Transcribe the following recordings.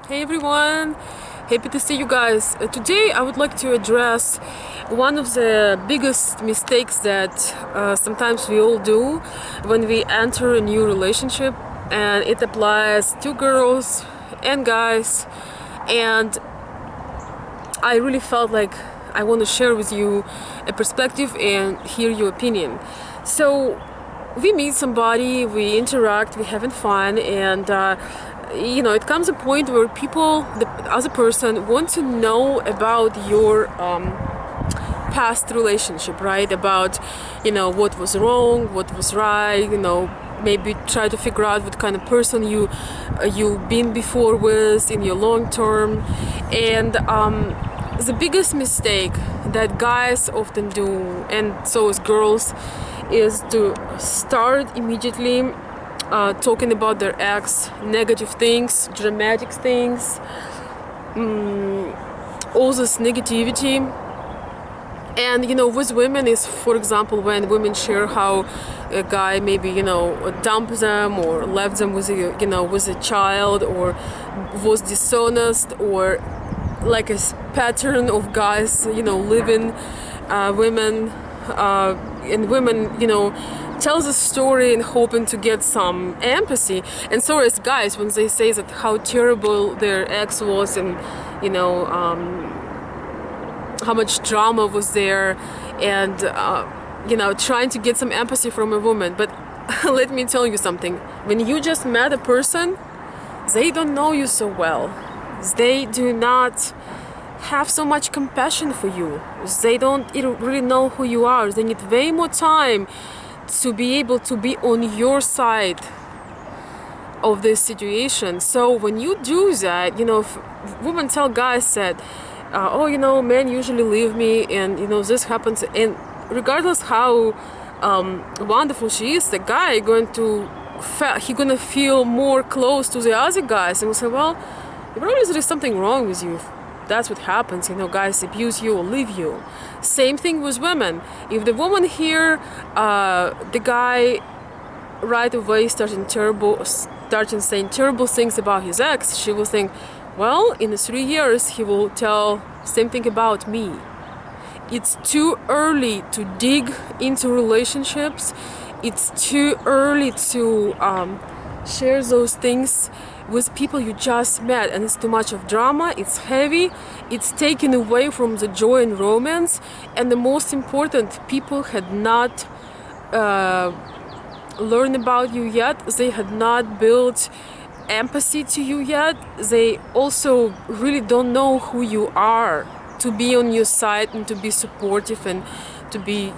Hey everyone, happy to see you guys. Today I would like to address one of the biggest mistakes that sometimes we all do when we enter a new relationship, and it applies to girls and guys. And I really felt like I want to share with you a perspective and hear your opinion. So we meet somebody, we interact, we having fun, and it comes a point where people, the other person, want to know about your past relationship, right? About what was wrong, what was right. Maybe try to figure out what kind of person you've been before with in your long term. And the biggest mistake that guys often do, and so as girls, is to start immediately talking about their ex, negative things, dramatic things, all this negativity. And with women is, for example, when women share how a guy maybe dumped them or left them with a child, or was dishonest, or like a pattern of guys living women, and women tells a story and hoping to get some empathy. And so as guys, when they say that how terrible their ex was, and how much drama was there, and trying to get some empathy from a woman. But let me tell you something: when you just met a person, they don't know you so well. They do not have so much compassion for you. They don't really know who you are. They need way more time to be able to be on your side of this situation. So when you do that, if women tell guys that men usually leave me, and this happens, and regardless how wonderful she is, the guy gonna feel more close to the other guys, and will say, well, probably there is something wrong with you. That's what happens, guys abuse you or leave you. Same thing with women. If the woman hear the guy right away starting saying terrible things about his ex, she will think, well, in 3 years he will tell same thing about me. It's too early to dig into relationships. It's too early to share those things with people you just met, and it's too much of drama. It's heavy. It's taken away from the joy and romance. And the most important, people had not learned about you yet. They had not built empathy to you yet. They also really don't know who you are to be on your side and to be supportive and to be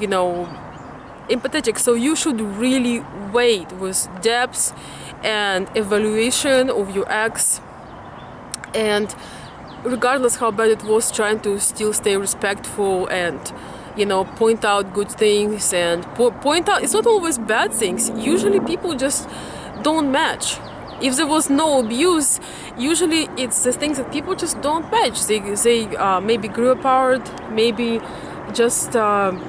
empathetic. So you should really wait with depth and evaluation of your ex, and regardless how bad it was, trying to still stay respectful and point out good things, and point out it's not always bad things. Usually people just don't match. If there was no abuse, usually it's the things that people just don't match. They maybe grew apart, maybe just it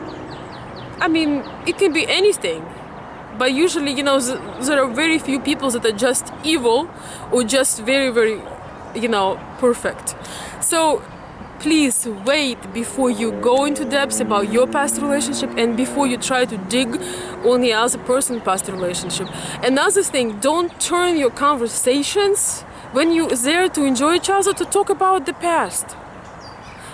can be anything. But usually, there are very few people that are just evil or just very, very, perfect. So please wait before you go into depth about your past relationship, and before you try to dig on the other person's past relationship. Another thing, don't turn your conversations when you're there to enjoy each other to talk about the past.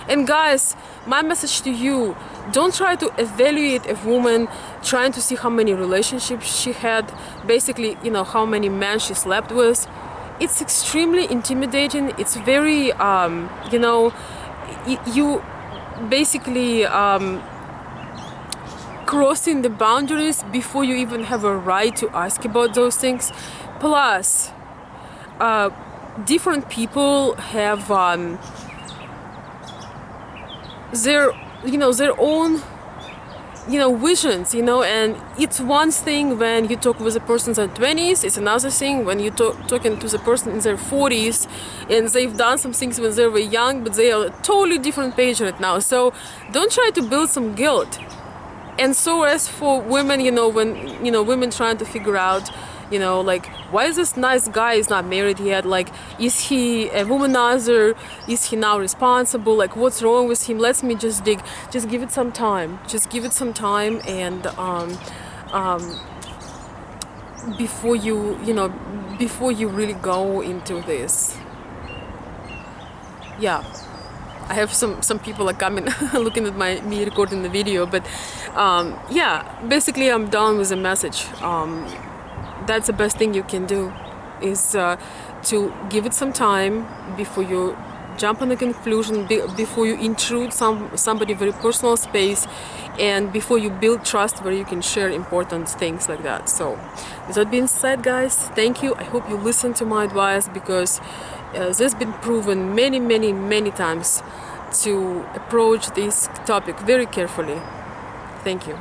And guys, my message to you, don't try to evaluate a woman trying to see how many relationships she had, basically, how many men she slept with. It's extremely intimidating. It's very, you basically crossing the boundaries before you even have a right to ask about those things. Plus, different people have their own visions, and it's one thing when you talk with a person in their 20s. It's another thing when you talking to the person in their 40s, and they've done some things when they were young, but they are a totally different page right now. So don't try to build some guilt. And so as for women, when women trying to figure out You know, like, why is this nice guy is not married yet? Like, is he a womanizer? Is he now responsible? Like, what's wrong with him? Let me just dig. Just give it some time. Just give it some time, and before before you really go into this. Yeah, I have some people like coming looking at me recording the video, but yeah, basically I'm done with the message. That's the best thing you can do, is to give it some time before you jump on a conclusion, before you intrude somebody very personal space, and before you build trust where you can share important things like that. So with that being said, guys, thank you. I hope you listen to my advice, because this has been proven many times to approach this topic very carefully. Thank you.